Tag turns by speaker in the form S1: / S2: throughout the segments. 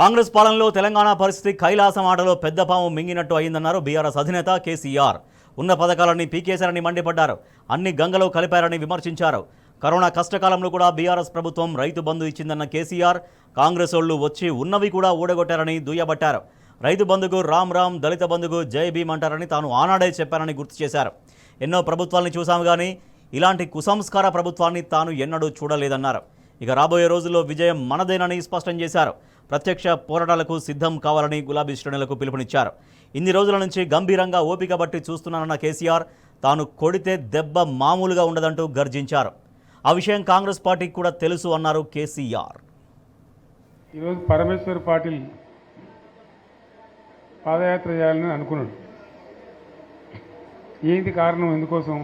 S1: కాంగ్రెస్ పాలనలో తెలంగాణ పరిస్థితి కైలాసం ఆటలో పెద్ద పాము మింగినట్టు అయిందన్నారు బీఆర్ఎస్ అధినేత కేసీఆర్. ఉన్న పథకాలన్నీ పీకేశారని మండిపడ్డారు. అన్ని గంగలో కలిపారని విమర్శించారు. కరోనా కష్టకాలంలో కూడా బీఆర్ఎస్ ప్రభుత్వం రైతు బంధు ఇచ్చిందన్న కేసీఆర్ కాంగ్రెస్ ఓళ్లు వచ్చి ఉన్నవి కూడా ఊడగొట్టారని దుయ్యబట్టారు. రైతు బంధుకు రామ్ రామ్, దళిత బంధుకు జై భీమ్ అంటారని తాను ఆనాడే చెప్పారని గుర్తు చేశారు. ఎన్నో ప్రభుత్వాల్ని చూశాము కానీ ఇలాంటి కుసంస్కార ప్రభుత్వాన్ని తాను ఎన్నడూ చూడలేదన్నారు. ఇక రాబోయే రోజుల్లో విజయం మనదేనని స్పష్టం చేశారు. ప్రత్యక్ష పోరాటాలకు సిద్ధం కావాలని గులాబీ శ్రేణులకు పిలుపునిచ్చారు. ఇన్ని రోజుల నుంచి గంభీరంగా ఓపిక బట్టి చూస్తున్నానన్న కేసీఆర్ తాను కొడితే దెబ్బ మామూలుగా ఉండదంటూ గర్జించారు. ఆ విషయం కాంగ్రెస్ పార్టీకి కూడా తెలుసు అన్నారు కేసీఆర్.
S2: ఈరోజు పరమేశ్వర్ పాటిల్ పాదయాత్ర చేయాలని అనుకున్నాడు. ఏంటి కారణం? ఎందుకోసం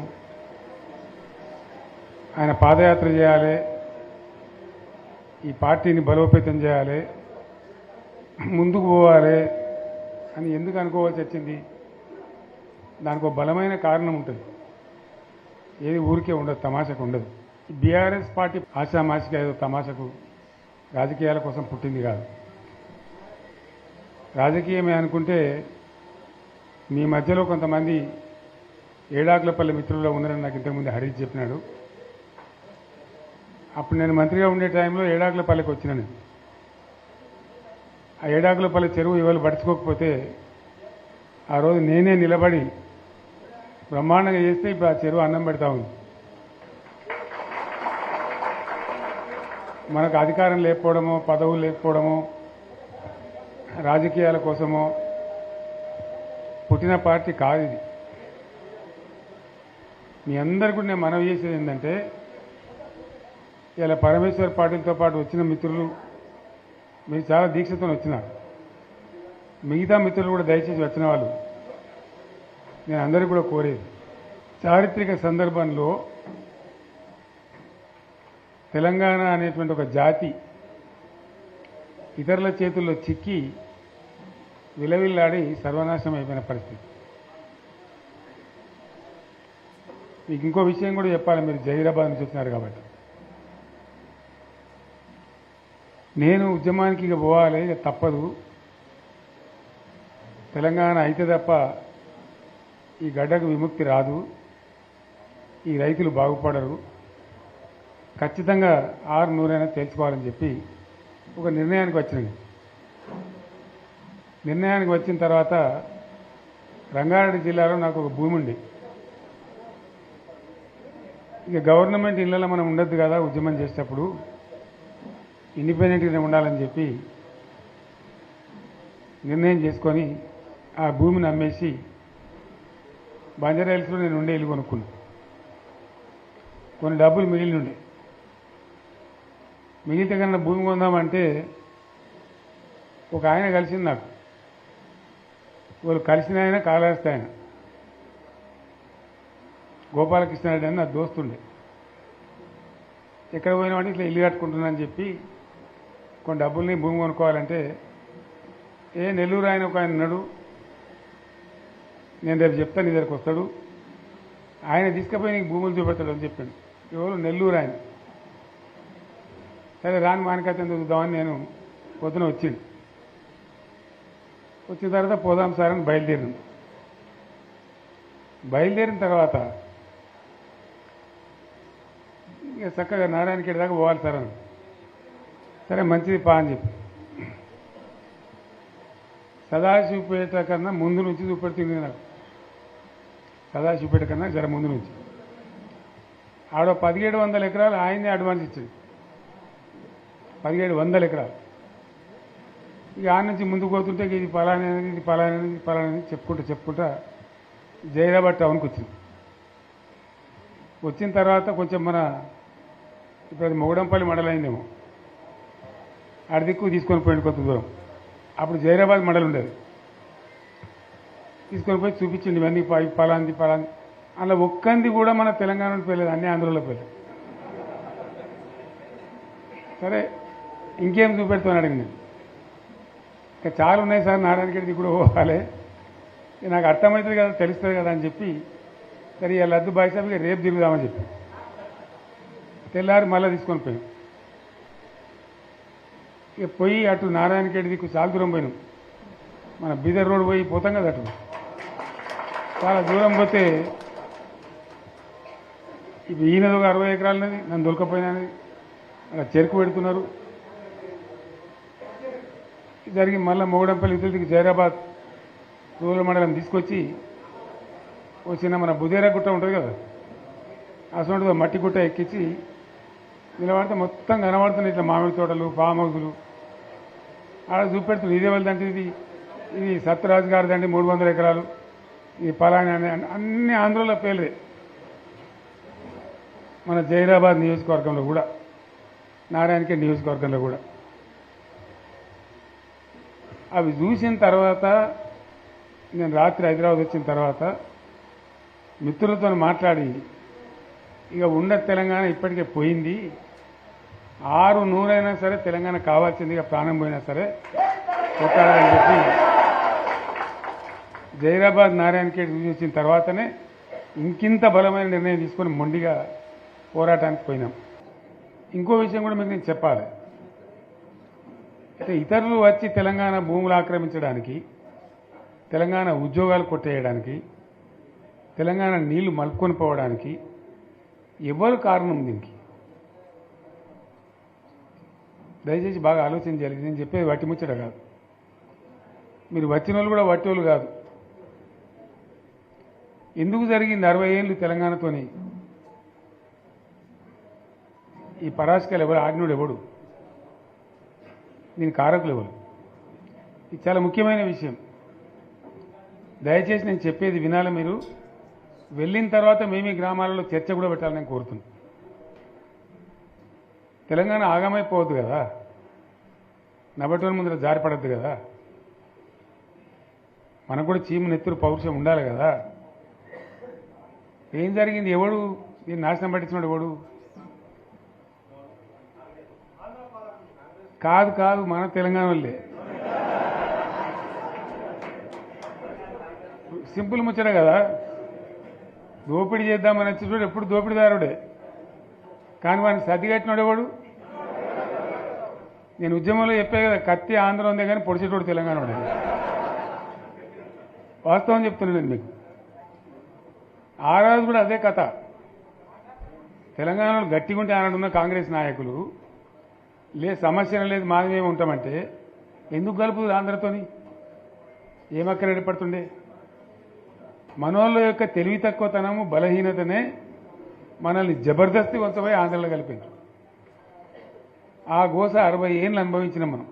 S2: ఆయన పాదయాత్ర చేయాలి, ఈ పార్టీని బలోపేతం చేయాలి, ముందుకు పోవాలి అని ఎందుకు అనుకోవాల్సి వచ్చింది? దానికి ఒక బలమైన కారణం ఉంటుంది. ఏది ఊరికే ఉండదు, తమాషకు ఉండదు. బీఆర్ఎస్ పార్టీ ఆశామాషిగా ఏదో తమాషకు రాజకీయాల కోసం పుట్టింది కాదు. రాజకీయమే అనుకుంటే మీ మధ్యలో కొంతమంది ఏడాకులపల్లి మిత్రుల్లో ఉన్నారని నాకు ఇంతకుముందు హరీష్ చెప్పినాడు. అప్పుడు నేను మంత్రిగా ఉండే టైంలో ఏడాకులపల్లికి వచ్చినాను. ఆ ఏడాకులపల్లి చెరువు ఇవాళ పడుచుకోకపోతే ఆ రోజు నేనే నిలబడి బ్రహ్మాండంగా చేస్తే ఇప్పుడు ఆ చెరువు అన్నం పెడతా ఉంది. మనకు అధికారం లేకపోవడమో, పదవులు లేకపోవడమో, రాజకీయాల కోసమో పుట్టిన పార్టీ కాదు ఇది. మీ అందరికీ నేను మనవి చేసేది ఏంటంటే, ఇలా పరమేశ్వర్ పార్టీలతో పాటు వచ్చిన మిత్రులు మీరు చాలా దీక్షతో వచ్చినారు. మిగతా మిత్రులు కూడా దయచేసి వచ్చిన వాళ్ళు నేను అందరికీ కూడా కోరేది, చారిత్రక సందర్భంలో తెలంగాణ అనేటువంటి ఒక జాతి ఇతరుల చేతుల్లో చిక్కి విలవిల్లాడి సర్వనాశనం అయిపోయిన పరిస్థితి. మీకు ఇంకో విషయం కూడా చెప్పాలి. మీరు జహీరాబాద్ నుంచి వచ్చినారు కాబట్టి నేను ఉద్యమానికి ఇక పోవాలి, ఇక తప్పదు. తెలంగాణ అయితే తప్ప ఈ గడ్డకు విముక్తి రాదు, ఈ రైతులు బాగుపడరు, ఖచ్చితంగా 600 తేల్చుకోవాలని చెప్పి ఒక నిర్ణయానికి వచ్చినాయి. నిర్ణయానికి వచ్చిన తర్వాత రంగారెడ్డి జిల్లాలో నాకు ఒక భూమి ఉంది. ఇక గవర్నమెంట్ ఇళ్లలో మనం ఉండొద్దు కదా ఉద్యమం చేసేటప్పుడు, ఇండిపెండెంట్గానే ఉండాలని చెప్పి నిర్ణయం చేసుకొని ఆ భూమిని అమ్మేసి బంజారాహిల్స్లో నేను ఉండే ఇల్లు కొనుక్కున్నాను. కొన్ని డబ్బులు మిగిలి ఉండే, మిగిలితే కన్నా భూమి కొందామంటే ఒక ఆయన కలిసింది నాకు. వాళ్ళు కలిసిన ఆయన కాళహస్తి ఆయన గోపాలకృష్ణ రెడ్డి అని నా దోస్తుండే. ఎక్కడ పోయినామంటే ఇట్లా ఇల్లు కట్టుకుంటున్నా అని చెప్పి కొన్ని డబ్బుల్ని భూమి కొనుక్కోవాలంటే, నెల్లూరు ఆయన ఒక ఆయన ఉన్నాడు, నేను రేపు చెప్తాను, నీ దగ్గరికి వస్తాడు, ఆయన తీసుకుపోయి నీకు భూములు చూపెడతాడు అని చెప్పాడు. ఎవరు? నెల్లూరు ఆయన. సరే రాని మానికైతే చూద్దామని నేను పొద్దున వచ్చింది. వచ్చిన తర్వాత పోదాం సార్ అని బయలుదేరిన తర్వాత ఇక చక్కగా నారాయణఖేడ్ దాకా పోవాలి సార్ అని. సరే మంచిది పా అని చెప్పి సదాశివపేట కన్నా ముందు నుంచి చూపెడుతుంది నాకు. సదాశివపేట కన్నా జర ముందు నుంచి ఆడ 1700 ఎకరాలు ఆయనే అడ్వాన్స్ ఇచ్చింది. 1700 ఎకరాలు. ఇక ఆ నుంచి ముందుకు పోతుంటే ఇది పలానేది, ఇది పలానేది, ఇది పలానేది చెప్పుకుంటా జైరాబాద్ టౌన్కి వచ్చింది. వచ్చిన తర్వాత కొంచెం ఇప్పుడు అది మొగడంపల్లి మండలం అయిందేమో, ఆడ దిక్కు తీసుకొని పోయింది కొంత దూరం. అప్పుడు జైరాబాద్ మండలం ఉండేది. తీసుకొని పోయి చూపించింది ఇవన్నీ పలాంది. అలా ఒక్కంది కూడా మన తెలంగాణలో పోయలేదు, అన్నీ ఆంధ్రలో పోయలేదు. సరే ఇంకేం చూపెడుతున్నాను అడిగింది. ఇంకా చాలా ఉన్నాయి సార్, నారాయణఖేడ్కి కూడా పోవాలి, నాకు అర్థమవుతుంది కదా, తెలుస్తుంది కదా అని చెప్పి సరే ఇలా లద్దు బాయిసాబిగా రేపు తిరుగుదామని చెప్పి తెల్లారి మళ్ళీ తీసుకొని పోయాం. ఇక పోయి అటు నారాయణఖేడ్ దిక్కు చాలా దూరం పోయినాం. మన బీదర్ రోడ్ పోయి పోతాం కదా అటు చాలా దూరం పోతే ఇప్పుడు ఈయనది ఒక 60 ఎకరాలన్నది నన్ను దొరకపోయినది అలా చెరుకు పెడుతున్నారు. జరిగి మళ్ళీ మొగడంపల్లి ఇతరులకి జైరాబాద్ రూరల్ మండలం తీసుకొచ్చి వచ్చిన మన బుదేరా గుట్ట ఉంటుంది కదా అసలు మట్టి గుట్ట ఎక్కించి నిలబడితే మొత్తం కనబడుతున్నాయి ఇట్లా మామిడి తోటలు ఫామ్ హౌసులు ఆడ చూపెడుతుంది. ఇదే వాళ్ళదంటే ఇది సత్యరాజు గారిదండి 300 ఎకరాలు ఇది పలాని అని అన్ని ఆంధ్రలో పేర్లే. మన జైరాబాద్ నియోజకవర్గంలో కూడా నారాయణఖేడ్ నియోజకవర్గంలో కూడా అవి చూసిన తర్వాత నేను రాత్రి హైదరాబాద్ వచ్చిన తర్వాత మిత్రులతో మాట్లాడి ఇక ఉన్న తెలంగాణ ఇప్పటికే పోయింది 600 సరే తెలంగాణ కావాల్సిందిగా ప్రాణం పోయినా సరే కొట్టాలని చెప్పి జైరాబాద్ నారాయణఖేడ్ చూసిన తర్వాతనే ఇంకింత బలమైన నిర్ణయం తీసుకొని మొండిగా పోరాటానికి పోయినాం. ఇంకో విషయం కూడా మీకు నేను చెప్పాలి. అయితే ఇతరులు వచ్చి తెలంగాణ భూములు ఆక్రమించడానికి తెలంగాణ ఉద్యోగాలు కొట్టేయడానికి తెలంగాణ నీళ్లు మలుపుకొని పోవడానికి ఎవరు కారణం దీనికి దయచేసి బాగా ఆలోచించాలి. నేను చెప్పేది వట్టి ముచ్చట కాదు. మీరు వచ్చిన వాళ్ళు కూడా వట్టి వాళ్ళు కాదు. ఎందుకు జరిగింది 60 ఏళ్ళు తెలంగాణతోని ఈ పరాశకాలు ఎవరు ఆజ్ఞుడు ఎవడు దీని కారకులు ఎవరు? ఇది చాలా ముఖ్యమైన విషయం. దయచేసి నేను చెప్పేది వినాలి. మీరు వెళ్ళిన తర్వాత మేము ఈ గ్రామాలలో చర్చ కూడా పెట్టాలని నేను కోరుతున్నాను. తెలంగాణ ఆగమైపోవద్దు కదా, నబటోని ముందర జారిపడద్దు కదా, మనకు కూడా చీము నెత్తురు పౌరుషం ఉండాలి కదా. ఏం జరిగింది? ఎవడు దీన్ని నాశనం పట్టించినాడు? ఎవడు? కాదు కాదు మన తెలంగాణ వాళ్ళే. సింపుల్ ముచ్చట కదా. దోపిడీ చేద్దామని వచ్చి చూడు ఎప్పుడు దోపిడీదారుడే, కానీ వాడిని సర్ది కట్టినాడు ఎవడు? నేను ఉద్యమంలో చెప్పే కదా, కత్తి ఆంధ్ర ఉందే కానీ పొడిచేటోడు తెలంగాణ వాడే. వాస్తవం చెప్తున్నాను నేను మీకు. ఆ రోజు కూడా అదే కథ. తెలంగాణలో గట్టిగా ఉంటే ఆనాడున్న కాంగ్రెస్ నాయకులు సమస్య లేదు మాది మేము ఉంటామంటే ఎందుకు కలుపుతుంది ఆంధ్రతోని? ఏమక్కడ ఏర్పడుతుండే? మనోళ్ళ యొక్క తెలివి తక్కువతనము బలహీనతనే మనల్ని జబర్దస్తి వంచబోయి ఆంధ్రలో కలిపింది. ఆ గోస 60 ఏళ్ళు అనుభవించినాం మనం.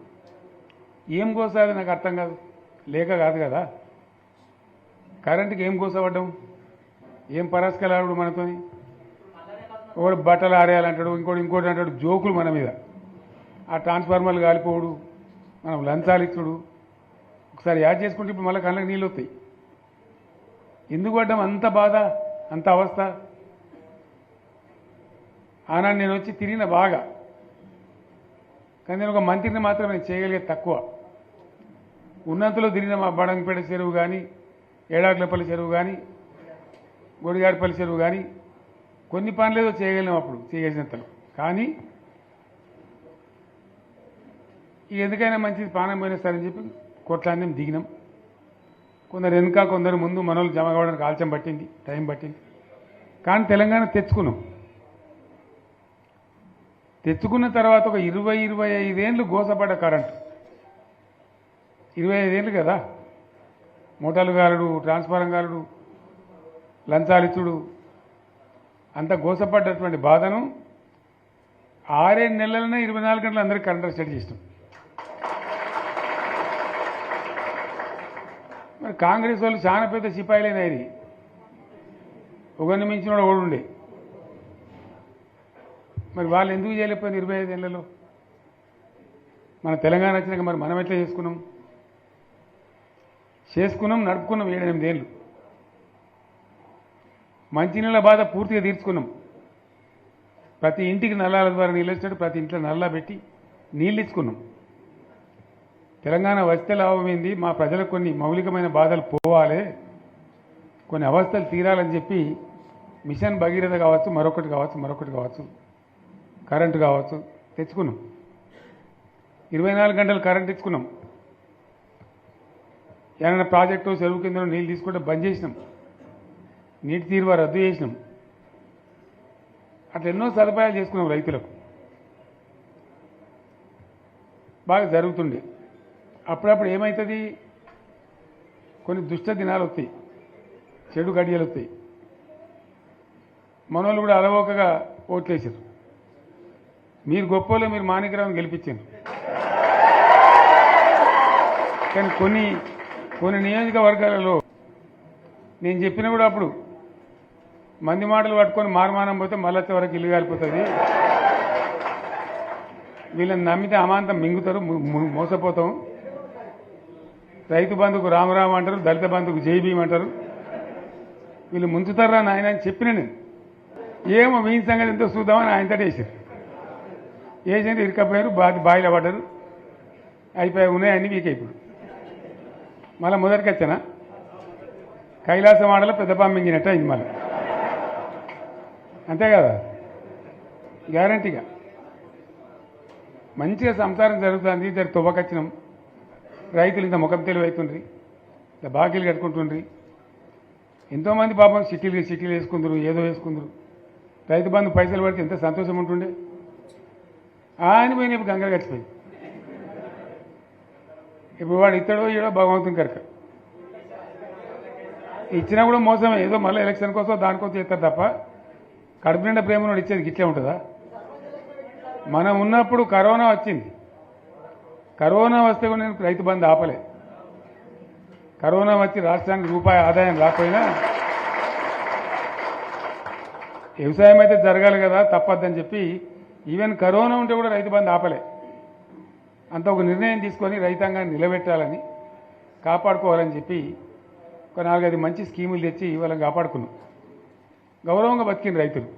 S2: ఏం గోస అది నాకు అర్థం కాదు. లేక కాదు కదా. కరెంటుకి ఏం గోస పడ్డాం? ఏం పరాస్కలాడు మనతోని? ఒకడు బట్టలు ఆరేయాలంటాడు, ఇంకోటి అంటాడు. జోకులు మన మీద. ఆ ట్రాన్స్ఫార్మర్లు కాలిపోవడు, మనం లంచాలు ఇచ్చుడు. ఒకసారి యాడ్ చేసుకుంటే ఇప్పుడు మళ్ళీ కళ్ళకి నీళ్ళు వస్తాయి. ఎందుకు పడ్డాం అంత బాధ, అంత అవస్థ? ఆనాడు నేను వచ్చి తిరిగిన బాగా, కానీ నేను ఒక మంత్రిని మాత్రం నేను చేయగలిగేది తక్కువ. ఉన్నంతలో తిరిగిన మా బడంగపేట చెరువు కానీ, ఏడాకులపల్లి చెరువు కానీ, గొడిగాడిపల్లి చెరువు కానీ కొన్ని పనులేదో చేయగలిగినాం అప్పుడు చేయగలిగినంతలో. కానీ ఎందుకైనా మంచిది ప్రాణం పోయినా సరే అని చెప్పి కొట్లాడినాం, దిగినాం. కొందరు వెనుక కొందరు ముందు మనోళ్ళు జమ కావడానికి ఆలస్యం పట్టింది, టైం పట్టింది. కానీ తెలంగాణ తెచ్చుకున్నాం. తెచ్చుకున్న తర్వాత ఒక 20-25 ఏళ్ళు గోసపడ్డ కరెంటు. 25 ఏళ్ళు కదా. మోటార్లు గారుడు, ట్రాన్స్ఫారం గారుడు, లంచాలిచ్చుడు, అంత గోసపడ్డటువంటి బాధను 6-7 నెలలనే 24 గంటలు అందరికీ కరెంట్ సెట్ చేసినాం. మరి కాంగ్రెస్ వాళ్ళు చాలా పెద్ద సిపాయిలేనాయి. ఒకరిని మించిన వాడు ఉండే. మరి వాళ్ళు ఎందుకు చేయలేకపోయింది 25 ఏళ్లలో? మన తెలంగాణ వచ్చినాక మరి మనం ఎట్లా చేసుకున్నాం నడుపుకున్నాం 7-8 ఏళ్ళు. మంచినీళ్ళ బాధ పూర్తిగా తీర్చుకున్నాం. ప్రతి ఇంటికి నల్లాల ద్వారా నీళ్ళు వచ్చినట్టు ప్రతి ఇంట్లో నల్లా పెట్టి నీళ్ళు ఇచ్చుకున్నాం. తెలంగాణ వస్తే లాభమైంది. మా ప్రజలకు కొన్ని మౌలికమైన బాధలు పోవాలి, కొన్ని అవస్థలు తీరాలని చెప్పి మిషన్ భగీరథ కావచ్చు, మరొకటి కావచ్చు, కరెంటు కావచ్చు తెచ్చుకున్నాం. 24 గంటలు కరెంట్ ఇచ్చుకున్నాం. ఏమైనా ప్రాజెక్టు చెరువు కింద నీళ్ళు తీసుకుంటే బంద్ చేసినాం. నీటి తీరువ రద్దు చేసినాం. అట్లా ఎన్నో సదుపాయాలు చేసుకున్నాం. రైతులకు బాగా జరుగుతుండే. అప్పుడప్పుడు ఏమవుతుంది, కొన్ని దుష్ట దినాలు వస్తాయి, చెడు గడియలు వస్తాయి. మనోళ్ళు కూడా అలవోకగా ఓట్లేసారు. మీరు గొప్పలో మీరు మాణిక్యరావుని గెలిపించారు. కానీ కొన్ని నియోజకవర్గాలలో నేను చెప్పినా కూడా అప్పుడు మంది మాటలు పట్టుకొని మారుమానం పోతే మళ్ళీ వరకు ఇల్లు కాలిపోతుంది, వీళ్ళని నమ్మితే అమాంతం మింగుతారు, మోసపోతాం. రైతు బంధుకు రామరామ అంటారు, దళిత బంధుకు జై భీమ్ అంటారు, వీళ్ళు ముంచుతారా నాయన అని చెప్పిన నేను. ఏమో మీ సంగతి ఎంతో చూద్దామని ఆయనతో వేసారు. వేసింది ఇరుకపోయారు, బాయిలో పడ్డారు, అయిపోయి ఉన్నాయన్నీ వీక్. ఇప్పుడు మళ్ళీ మొదటికి వచ్చానా కైలాసం ఆడలో పెద్ద పాము మింగినట్టు అయింది మళ్ళీ. అంతే కదా, గ్యారంటీగా మంచిగా సంసారం జరుగుతుంది. ఇద్దరు తువ్వకొచ్చినాం. రైతులు ఇంత ముఖం తెలివి అవుతుండ్రి, ఇంత బాకీలు కట్టుకుంటుండ్రి. ఎంతోమంది పాపం సిటీలు వేసుకుందరు, ఏదో వేసుకుందరు. రైతు బంధు పైసలు పడితే ఎంత సంతోషం ఉంటుండే. ఆయన పోయిన ఇప్పుడు గంగలు గడిచిపోయింది. ఇప్పుడు వాడు ఇస్తాడో ఏడో భగవంతుని కనుక ఇచ్చినా కూడా మోసమే. ఏదో మళ్ళీ ఎలక్షన్ కోసం దానికోసం చేస్తారు తప్ప కడుపు నిండా ప్రేమను ఇచ్చేది గిట్లే ఉంటుందా? మనం ఉన్నప్పుడు కరోనా వచ్చింది. కరోనా వస్తే కూడా నేను రైతు బంధు ఆపలే. కరోనా వచ్చి రాష్ట్రానికి రూపాయి ఆదాయం రాకపోయినా వ్యవసాయం అయితే జరగాలి కదా, తప్పద్దని చెప్పి ఈవెన్ కరోనా ఉంటే కూడా రైతు బంధు ఆపలే. అంత ఒక నిర్ణయం తీసుకొని రైతాంగాన్ని నిలబెట్టాలని, కాపాడుకోవాలని చెప్పి ఒక 4-5 మంచి స్కీములు తెచ్చి వాళ్ళని కాపాడుకున్నాం. గౌరవంగా బతికిన రైతులు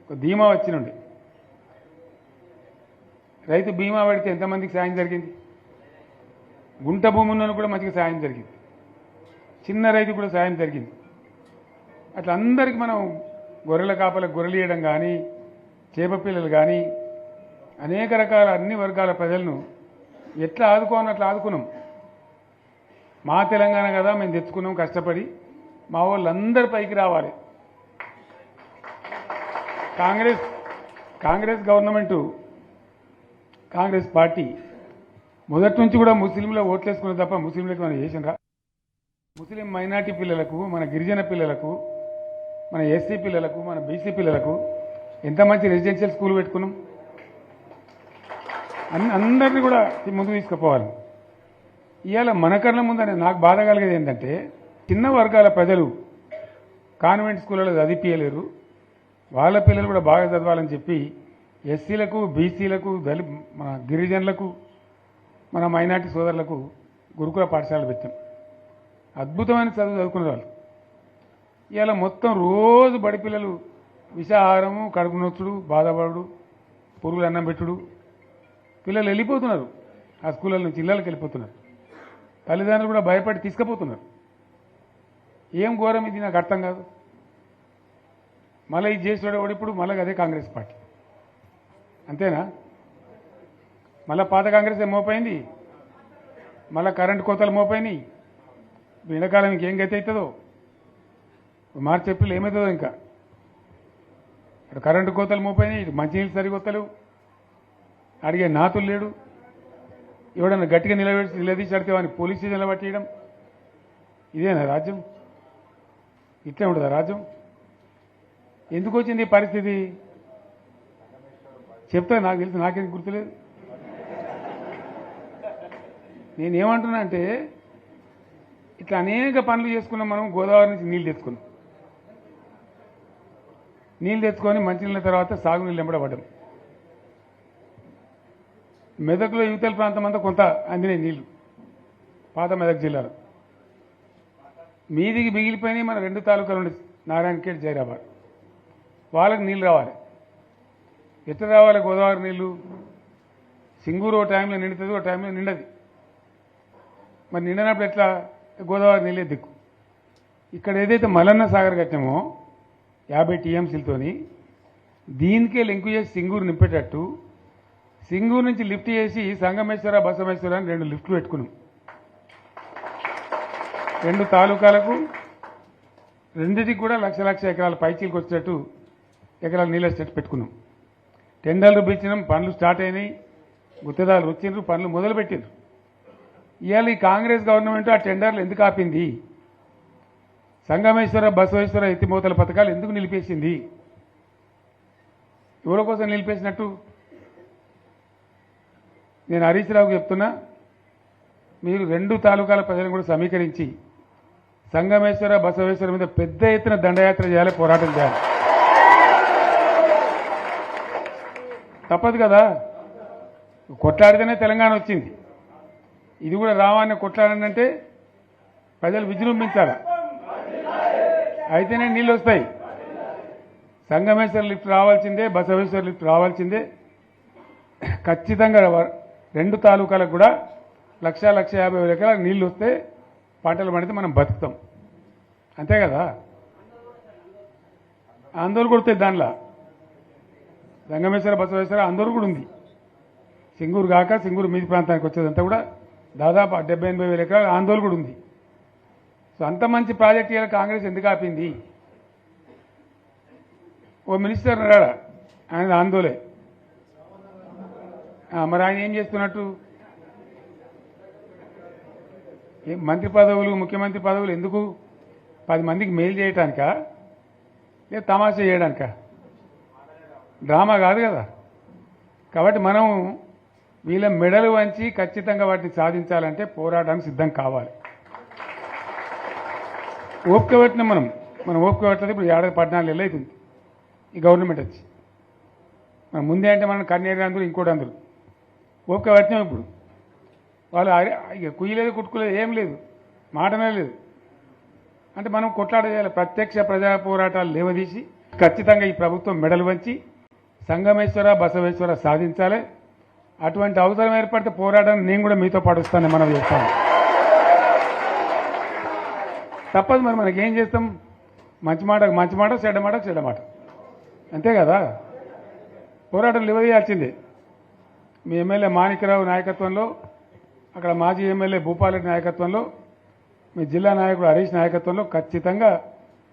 S2: ఒక ధీమా వచ్చినండి. రైతు బీమా పడితే ఎంతమందికి సాయం జరిగింది? గుంట భూమి ఉన్న కూడా మంచిగా సాయం జరిగింది, చిన్న రైతు కూడా సాయం జరిగింది. అట్లా అందరికీ మనం గొర్రెల కాపలకు గొర్రెలు ఇవ్వడం కానీ, చేప పిల్లలు కానీ, అనేక రకాల అన్ని వర్గాల ప్రజలను ఎట్లా ఆదుకోని అట్లా ఆదుకున్నాం. మా తెలంగాణ కదా మేము తెచ్చుకున్నాం కష్టపడి. మా వాళ్ళందరి పైకి రావాలి. కాంగ్రెస్ గవర్నమెంటు, కాంగ్రెస్ పార్టీ మొదటి నుంచి కూడా ముస్లింలు ఓట్లేసుకున్న తప్ప ముస్లింలకు మనం చేసినరా? ముస్లిం మైనార్టీ పిల్లలకు, మన గిరిజన పిల్లలకు, మన ఎస్సీ పిల్లలకు, మన బీసీ పిల్లలకు ఎంత మంచి రెసిడెన్షియల్ స్కూల్ పెట్టుకున్నాం. అందరినీ కూడా ముందుకు తీసుకుపోవాలి. ఇవాళ మన కళ్ళ ముందనే నాకు బాధ కలిగేది ఏంటంటే, చిన్న వర్గాల ప్రజలు కాన్వెంట్ స్కూళ్ళలో చదివించలేరు, వాళ్ళ పిల్లలు కూడా బాగా చదవాలని చెప్పి ఎస్సీలకు, బీసీలకు, మన గిరిజనులకు, మన మైనార్టీ సోదరులకు గురుకుల పాఠశాలలు పెట్టాం. అద్భుతమైన చదువు చదువుకునే వాళ్ళు. ఇవాళ మొత్తం రోజు బడి పిల్లలు విషాహారము, కడుపు నొచ్చుడు, బాధపడు, పురుగులు అన్నం పెట్టుడు. పిల్లలు వెళ్ళిపోతున్నారు, ఆ స్కూళ్ళ నుంచి ఇళ్ళకి వెళ్ళిపోతున్నారు. తల్లిదండ్రులు కూడా భయపడి తీసుకుపోతున్నారు. ఏం ఘోరం ఇది, నాకు అర్థం కాదు. మళ్ళీ ఇది చేసేవాడు ఇప్పుడు మళ్ళీ అదే కాంగ్రెస్ పార్టీ. అంతేనా? మళ్ళీ పాత కాంగ్రెస్ మోపోయింది, మళ్ళీ కరెంటు కోతలు మోపోయినాయి. ఎండాకాలం ఇంకేం గతి అవుతుందో, మార్చి ఏప్రిల్ ఏమవుతుందో. ఇంకా ఇక్కడ కరెంటు కోతలు మోపోయినాయి, ఇటు మంచినీళ్ళు సరికొత్తలేవు, అడిగే నాతులు లేడు. ఎవడన్నా గట్టిగా నిలదీసి అడితే వాడిని పోలీస్ స్టేషన్లో పట్టేయడం. ఇదేనా రాజ్యం? ఇట్లే ఉంటుందా రాజ్యం? ఎందుకు వచ్చింది ఈ పరిస్థితి చెప్తా. నాకు తెలిసి నాకేం గుర్తులేదు. నేనేమంటున్నా అంటే, ఇట్లా అనేక పనులు చేసుకున్నాం మనం. గోదావరి నుంచి నీళ్ళు తెచ్చుకున్నాం. నీళ్ళు తెచ్చుకొని మంచినీళ్ళ తర్వాత సాగునీళ్ళు ఎంబడబడ్డాం. మెదక్లో యువతల ప్రాంతం అంతా కొంత అందినాయి నీళ్లు, పాత మెదక్ జిల్లాలో. మీదికి మిగిలిపోయినాయి మన 2 తాలూకాలు ఉండే, నారాయణఖేడ్, జైరాబాద్. వాళ్ళకి నీళ్ళు రావాలి. ఎట్లా రావాలి గోదావరి నీళ్లు? సింగూరు ఓ టైంలో నిండుతుంది, ఓ టైంలో నిండది. మరి నిండినప్పుడు ఎట్లా? గోదావరి నీళ్ళే దిక్కు. ఇక్కడ ఏదైతే మల్లన్న సాగర్ కట్టామో 50 టీఎంసీలతోని, దీనికే లింకు చేసి సింగూరు నింపేటట్టు సింగూరు నుంచి లిఫ్ట్ చేసి సంగమేశ్వర బసవేశ్వర అని 2 లిఫ్ట్లు పెట్టుకున్నాం. 2 తాలూకాలకు రెండిటికి కూడా లక్ష ఎకరాల పైచీలకు వచ్చేటట్టు ఎకరాల నీళ్ళ స్టేట్ పెట్టుకున్నాం. టెండర్లు పిలిచినాం, పనులు స్టార్ట్ అయినాయి, గుత్తేదారులు వచ్చిండ్రు, పనులు మొదలుపెట్టిండ్రు. ఇవాళ ఈ కాంగ్రెస్ గవర్నమెంట్ ఆ టెండర్లు ఎందుకు ఆపింది? సంగమేశ్వర బసవేశ్వర ఎత్తిపోతల పథకాలు ఎందుకు నిలిపేసింది? ఎవరి కోసం నిలిపేసినట్టు? నేను హరీష్ రావుకు చెప్తున్నా, మీరు 2 తాలూకాల ప్రజలను కూడా సమీకరించి సంగమేశ్వర బసవేశ్వర మీద పెద్ద ఎత్తున దండయాత్ర చేయాలి, పోరాటం చేయాలి. తప్పదు కదా, కొట్లాడితేనే తెలంగాణ వచ్చింది. ఇది కూడా రావాలని కొట్లాడాలంటే ప్రజలు విజృంభించాలి, అయితేనే నీళ్ళు వస్తాయి. సంగమేశ్వర లిఫ్ట్ రావాల్సిందే, బసవేశ్వర లిఫ్ట్ రావాల్సిందే. ఖచ్చితంగా 2 తాలూకాలకు కూడా 1,50,000 ఎకరాలకు నీళ్ళు వస్తే పంటలు పండితే మనం బతుకుతాం. అంతే కదా, ఆందోళన కొడుతుంది. దానిలో సంగమేశ్వర బసవేశ్వర ఆందోళన కూడా ఉంది. సింగూరు కాక సింగూరు మీది ప్రాంతానికి వచ్చేదంతా కూడా దాదాపు 70,000-80,000 ఎకరాల ఆందోళన కూడా ఉంది. సో అంత మంచి ప్రాజెక్ట్ ఇవాళ కాంగ్రెస్ ఎందుకు ఆపింది? ఓ మినిస్టర్ ఉన్నాడా, ఆయన ఆందోళన. మరి ఆయన ఏం చేస్తున్నట్టు? మంత్రి పదవులు, ముఖ్యమంత్రి పదవులు ఎందుకు? 10 మందికి మెయిల్ చేయటానికా, లేదా తమాషా చేయడానికా? డ్రామా కాదు కదా. కాబట్టి మనం వీళ్ళ మెడలు వంచి ఖచ్చితంగా వాటిని సాధించాలంటే పోరాటానికి సిద్ధం కావాలి. ఓపిక పెట్టినాం మనం ఓపిక పెట్టలేదు. ఇప్పుడు 14 నెలలు అవుతుంది ఈ గవర్నమెంట్ వచ్చి. మనం ముందే అంటే మనం కన్నేరు అందరూ ఇంకోటి అందరూ ఓపిక పట్టినాం. ఇప్పుడు వాళ్ళు ఇక కుయ్యలేదు, కుట్టుకోలేదు, ఏం లేదు, మాటనే లేదు. అంటే మనం కొట్లాట చేయాలి, ప్రత్యక్ష ప్రజా పోరాటాలు లేవదీసి ఖచ్చితంగా ఈ ప్రభుత్వం మెడలు వంచి సంగమేశ్వర బసవేశ్వర సాధించాలి. అటువంటి అవసరం ఏర్పడితే పోరాటాన్ని నేను కూడా మీతో పాటు వస్తానని మనం చేస్తాను. తప్పదు మరి, మనకేం చేస్తాం? మంచి మాటకు మంచి మాట, చెడ్డ మాటకు చెడ్డ మాట, అంతే కదా. పోరాటం లేవదీయాల్సిందే. మీ ఎమ్మెల్యే మాణిక్యరావు నాయకత్వంలో, అక్కడ మాజీ ఎమ్మెల్యే భూపాలరెడ్డి నాయకత్వంలో, మీ జిల్లా నాయకుడు హరీష్ నాయకత్వంలో ఖచ్చితంగా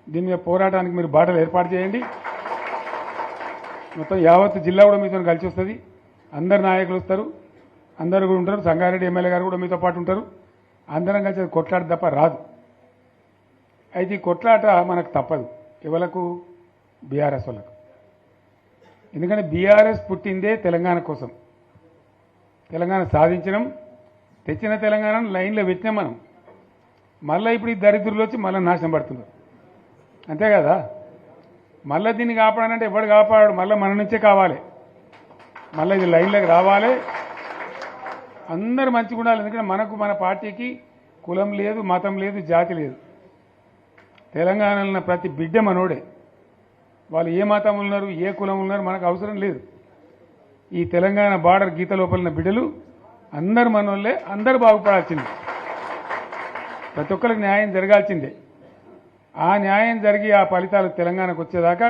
S2: దీని మీద పోరాటానికి మీరు బాటలు ఏర్పాటు చేయండి. మొత్తం యావత్ జిల్లా కూడా మీతో కలిసి వస్తుంది. అందరు నాయకులు వస్తారు, అందరు కూడా ఉంటారు. సంగారెడ్డి ఎమ్మెల్యే గారు కూడా మీతో పాటు ఉంటారు. అందరం కలిసి కొట్లాట తప్ప రాదు. అయితే ఈ కొట్లాట మనకు తప్పదు. ఎవలకు? బీఆర్ఎస్ వాళ్ళకు. ఎందుకంటే బీఆర్ఎస్ పుట్టిందే తెలంగాణ కోసం. తెలంగాణ సాధించడం, తెచ్చిన తెలంగాణను లైన్లో పెట్టినాం మనం. మళ్ళీ ఇప్పుడు ఈ దరిద్రులు వచ్చి మళ్ళీ నాశనం పడుతున్నారు, అంతే కదా. మళ్ళీ దీన్ని కాపాడాలంటే ఎవడు కాపాడు? మళ్ళీ మన నుంచే కావాలి. మళ్ళీ ఇది లైన్లోకి రావాలి, అందరూ మంచిగా ఉండాలి. ఎందుకంటే మనకు, మన పార్టీకి కులం లేదు, మతం లేదు, జాతి లేదు. తెలంగాణలో ఉన్న ప్రతి బిడ్డ మనోడే. వాళ్ళు ఏ మతం ఉన్నారు, ఏ కులం ఉన్నారు మనకు అవసరం లేదు. ఈ తెలంగాణ బార్డర్ గీత లోపల ఉన్న బిడ్డలు అందరు మనోళ్ళే, అందరూ బాగుపడాల్సిందే. ప్రతి ఒక్కరికి న్యాయం జరగాల్సిందే. ఆ న్యాయం జరిగి ఆ ఫలితాలు తెలంగాణకు వచ్చేదాకా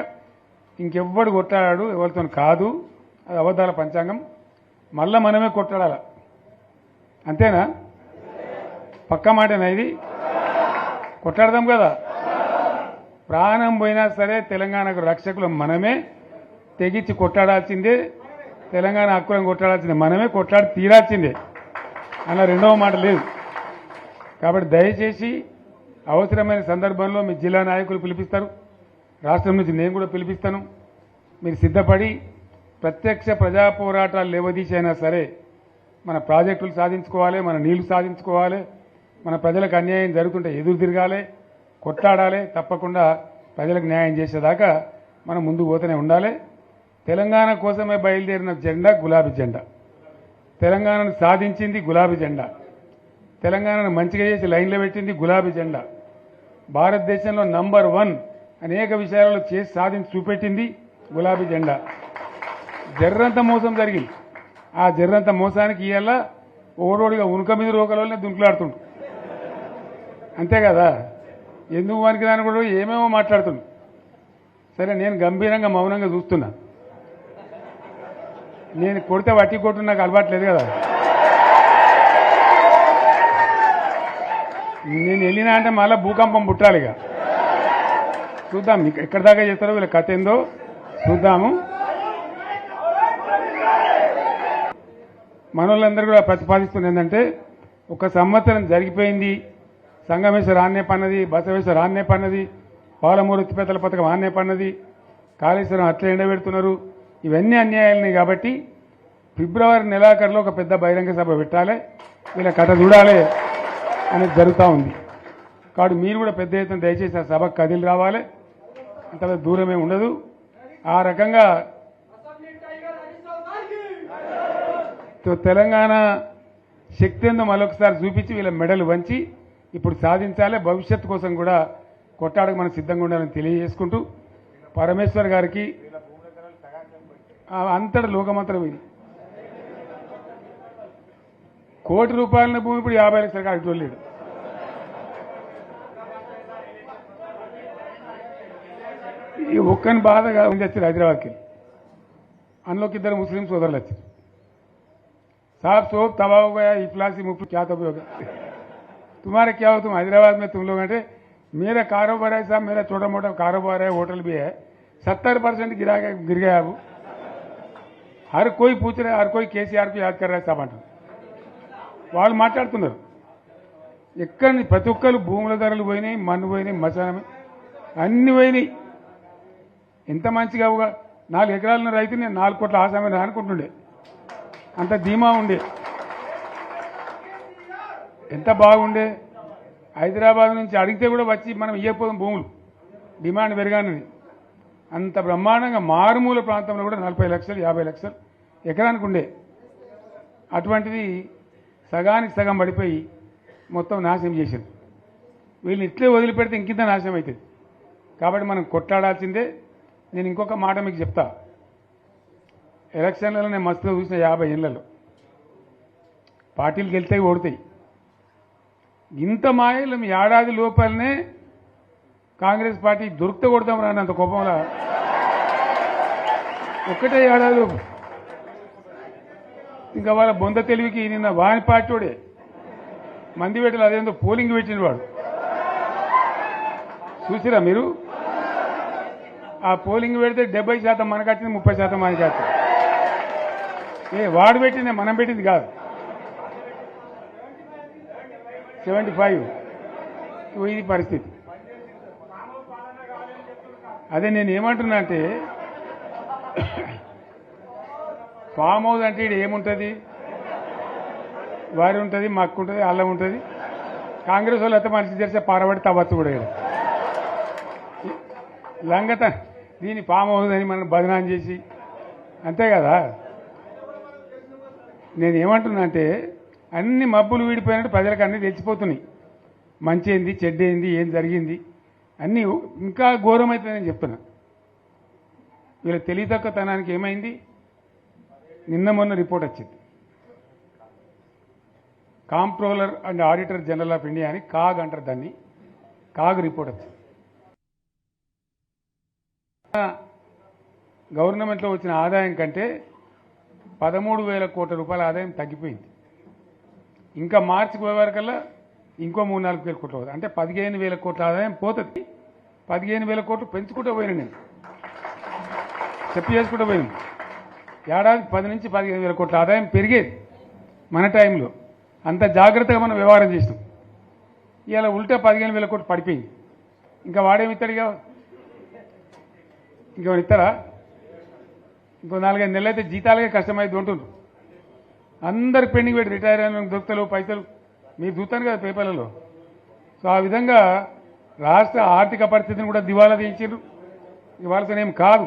S2: ఇంకెవ్వడు కొట్లాడాడు, ఎవరితో కాదు. అది అబద్ధాల పంచాంగం. మళ్ళా మనమే కొట్లాడాల, అంతేనా? పక్క మాటేనా ఇది? కొట్లాడదాం కదా. ప్రాణం పోయినా సరే తెలంగాణకు రక్షకులు మనమే. తెగించి కొట్లాడాల్సిందే. తెలంగాణ హక్కులను కొట్లాడాల్సిందే మనమే. కొట్లాడి తీరాల్సిందే, అలా రెండవ మాట లేదు. కాబట్టి దయచేసి అవసరమైన సందర్భంలో మీ జిల్లా నాయకులు పిలిపిస్తారు, రాష్ట్రం నుంచి నేను కూడా పిలిపిస్తాను. మీరు సిద్ధపడి ప్రత్యక్ష ప్రజా పోరాటాలు లేవదీసైనా సరే మన ప్రాజెక్టులు సాధించుకోవాలి, మన నీళ్లు సాధించుకోవాలి, మన ప్రజలకు అన్యాయం జరుగుతుంటే ఎదురు తిరగాలి, కొట్లాడాలి. తప్పకుండా ప్రజలకు న్యాయం చేసేదాకా మనం ముందుకు పోతూనే ఉండాలి. తెలంగాణ కోసమే బయలుదేరిన జెండా గులాబీ జెండా. తెలంగాణను సాధించింది గులాబీ జెండా. తెలంగాణను మంచిగా చేసి లైన్లో పెట్టింది గులాబీ జెండా. భారతదేశంలో నంబర్ 1 అనేక విషయాలలో చేసి సాధించి చూపెట్టింది గులాబీ జెండా. జర్రంత మోసం జరిగింది. ఆ జర్రంత మోసానికి ఇవాళ ఓడోడిగా ఉనుక మీద రోకలోనే దుంకులాడుతుండు, అంతే కదా. ఎందుకు వానికి దాని కూడా ఏమేమో మాట్లాడుతుండు. సరే, నేను గంభీరంగా మౌనంగా చూస్తున్నా. నేను కొడితే వట్టి కొట్టు నాకు అలవాట్లేదు కదా. నేను వెళ్ళినా అంటే మళ్ళీ భూకంపం పుట్టాలి. ఇక చూద్దాం ఎక్కడి దాకా చేస్తారో వీళ్ళ కథ ఏందో చూద్దాము. మనోళ్ళందరూ కూడా ప్రతిపాదిస్తుంది ఏంటంటే, ఒక సంవత్సరం జరిగిపోయింది, సంగమేశ్వర ఆన్నే పన్నది, బసవేశ్వర ఆన్నే పన్నది, పాలమూరు ఎత్తిపోతల పథకం ఆన్నే పన్నది, కాళేశ్వరం అట్లా ఎండబెడుతున్నారు, ఇవన్నీ అన్యాయాలని. కాబట్టి ఫిబ్రవరి నెలాఖరులో ఒక పెద్ద బహిరంగ సభ పెట్టాలి, వీళ్ళ కథ చూడాలి అనేది జరుగుతూ ఉంది. కాబట్టి మీరు కూడా పెద్ద ఎత్తున దయచేసి ఆ సభకు కదిలి రావాలి, అంత దూరమే ఉండదు. ఆ రకంగా తెలంగాణ శక్తి ఏందో మరొకసారి చూపించి వీళ్ళ మెడలు వంచి ఇప్పుడు సాధించాలి. భవిష్యత్తు కోసం కూడా కొట్టాడకు మనం సిద్ధంగా ఉండాలని తెలియజేసుకుంటూ, పరమేశ్వర్ గారికి అంతటా లోకమంతరం ఇది ₹1,00,00,000 భూమి ఇప్పుడు 50 లక్షల కాడికి లేడు. ఈ ఒక్కని బాధగా ఉంది. వచ్చారు హైదరాబాద్కి, అందులోకి 2 ముస్లిం సోదరులు వచ్చారు. साहब सोप तबाह हो गया, इफलासी मुफ्त क्या तब होगा, तुम्हारे क्या हो, तुम हैदराबाद में तुम लोग हैं, मेरा कारोबार है साहब, मेरा छोटा मोटा कारोबार है, होटल भी है, 70% गिर गया अब. हर कोई पूछ रहा है, हर कोई केसीआर को याद कर रहा है साहब अंటారు. వాళ్ళు మాట్లాడుతున్నారు. ఎక్కడి ప్రతి ఒక్కరు భూముల ధరలు పోయినాయి, మన్ను పోయినాయి, మసానం అన్ని పోయినాయి. ఎంత మంచిగా 4 ఎకరాల రైతు నేను 4 కోట్ల ఆసామని అనుకుంటుండే, అంత ధీమా ఉండే, ఎంత బాగుండే. హైదరాబాద్ నుంచి అడిగితే కూడా వచ్చి మనం ఇవ్వకపోదాం భూములు, డిమాండ్ పెరగానని. అంత బ్రహ్మాండంగా మారుమూల ప్రాంతంలో కూడా 40 లక్షలు 50 లక్షలు ఎకరానికి ఉండే. అటువంటిది సగానికి సగం పడిపోయి మొత్తం నాశనం చేశారు. వీళ్ళని ఇట్లే వదిలిపెడితే ఇంకింత నాశనం అవుతుంది. కాబట్టి మనం కొట్లాడాల్సిందే. నేను ఇంకొక మాట మీకు చెప్తా, ఎలక్షన్లలో నేను మస్తుగా చూసిన 50 ఏళ్లలో పార్టీలు గెలితే ఓడతాయి. ఇంత మాయలు మీ ఏడాది లోపలనే కాంగ్రెస్ పార్టీ దొరికితే కొడతాం రానంత కోపంలో ఒక్కటే ఏడాది లోపు. ఇంకా వాళ్ళ బొంద తెలివికి నిన్న వాని పార్టీడే మంది పెట్టలు, అదేందో పోలింగ్ పెట్టిన వాడు చూసిరా మీరు. ఆ పోలింగ్ పెడితే 70% మనకు వచ్చింది, 30% మనకి వచ్చింది. వాడు పెట్టింది మనం పెట్టింది కాదు. 75 ఇది పరిస్థితి. అదే నేను ఏమంటున్నా అంటే, ఫామ్ హౌస్ అంటే ఇక్కడ ఏముంటుంది, వారి ఉంటుంది, మక్కు ఉంటుంది, అల్లం ఉంటుంది. కాంగ్రెస్ వాళ్ళు అయితే మనిషి తెరిచే పారబడి తవ్వచ్చు కూడా లంగత. దీన్ని ఫామ్ హౌస్ అని మనం బదనాం చేసి అంతే కదా. నేను ఏమంటున్నా అంటే, అన్ని మబ్బులు వీడిపోయినట్టు ప్రజలకు అన్నీ తెలిసిపోతున్నాయి. మంచి ఏంది, చెడ్డ ఏంది, ఏం జరిగింది అన్నీ ఇంకా ఘోరమవుతుంది నేను చెప్తున్నా. వీళ్ళ తెలివితక్కువతనానికి ఏమైంది, నిన్న మొన్న రిపోర్ట్ వచ్చింది. Comptroller and auditor general of India అని కాగ్ అంటారు దాన్ని, కాగ్ రిపోర్ట్ వచ్చింది. గవర్నమెంట్లో వచ్చిన ఆదాయం కంటే 13,000 కోట్ల రూపాయల ఆదాయం తగ్గిపోయింది. ఇంకా మార్చికి పోయేవరకల్లా ఇంకో 3-4 వేల కోట్లు అవుతుంది. అంటే 15,000 కోట్ల ఆదాయం పోతుంది. 15,000 కోట్లు పెంచుకుంటూ పోయినా నేను చెప్పి చేసుకుంటూ పోయినాను. ఏడాది 10 నుంచి 15,000 కోట్ల ఆదాయం పెరిగేది మన టైంలో. అంత జాగ్రత్తగా మనం వ్యవహారం చేసినాం. ఇలా ఉల్టా 15,000 కోట్లు పడిపోయింది. ఇంకా వాడేమిస్తాడుగా, ఇంకేమైనా ఇస్తారా? ఇంకో 4-5 నెలలు అయితే జీతాలకే కష్టమైంది ఉంటుండ్రు. అందరు పెండింగ్ పెట్టి రిటైర్ అయిన దొరుకుతలు పైసలు మీరు చూస్తాను కదా పేపర్లలో. సో ఆ విధంగా రాష్ట్ర ఆర్థిక పరిస్థితిని కూడా దివాలా తీయించారు. ఇవాళతోనేం కాదు,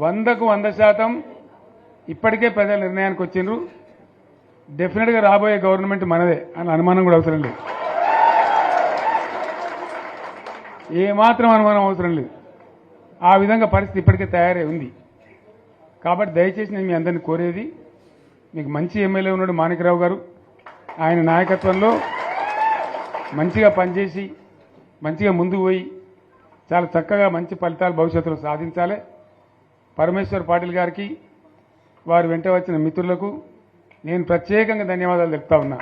S2: 100కు 100% ఇప్పటికే ప్రజల నిర్ణయానికి వచ్చిండ్రు. డెఫినెట్గా రాబోయే గవర్నమెంట్ మనదే అని అనుమానం కూడా అవసరం లేదు, ఏమాత్రం అనుమానం అవసరం లేదు. ఆ విధంగా పరిస్థితి ఇప్పటికే తయారై ఉంది. కాబట్టి దయచేసి నేను మీ అందరినీ కోరేది, మీకు మంచి ఎమ్మెల్యే ఉన్నాడు మాణిక్రావు గారు, ఆయన నాయకత్వంలో మంచిగా పనిచేసి మంచిగా ముందుకు పోయి చాలా చక్కగా మంచి ఫలితాలు భవిష్యత్తులో సాధించాలి. పరమేశ్వర్ పాటిల్ గారికి వారి వెంట వచ్చిన మిత్రులకు నేను ప్రత్యేకంగా ధన్యవాదాలు చెప్తా ఉన్నా.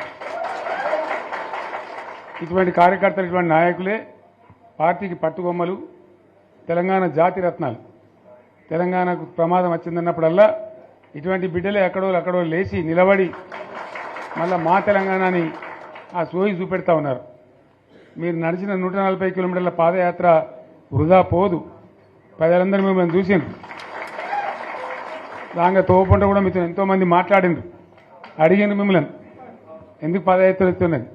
S2: ఇటువంటి కార్యకర్తలు, ఇటువంటి నాయకులే పార్టీకి పట్టుకొమ్మలు, తెలంగాణ జాతి రత్నాలు. తెలంగాణకు ప్రమాదం వచ్చిందన్నప్పుడల్లా ఇటువంటి బిడ్డలే అక్కడో లేచి నిలబడి మళ్ళా మా తెలంగాణని ఆ సోయి చూపెడతా ఉన్నారు. మీరు నడిచిన 140 కిలోమీటర్ల పాదయాత్ర వృధా పోదు. ప్రజలందరూ మిమ్మల్ని చూసిండ్రు. దాంగా తోపుంట కూడా మీతో ఎంతోమంది మాట్లాడిండ్రు, అడిగిండ్రు మిమ్మల్ని ఎందుకు పాదయాత్ర ఎత్తున్నది.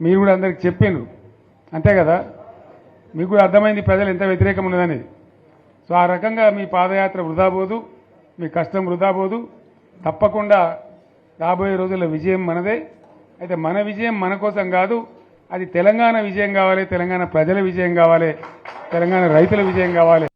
S2: మీరు కూడా అందరికి చెప్పిండ్రు, అంతే కదా. మీకు కూడా అర్థమైంది ప్రజలు ఎంత వ్యతిరేకం ఉన్నదనేది. సో ఆ రకంగా మీ పాదయాత్ర వృధా పోదు, మీ కష్టం వృధా పోదు. తప్పకుండా రాబోయే రోజుల్లో విజయం మనదే. అయితే మన విజయం మన కోసం కాదు, అది తెలంగాణ విజయం కావాలి, తెలంగాణ ప్రజల విజయం కావాలి, తెలంగాణ రైతుల విజయం కావాలి.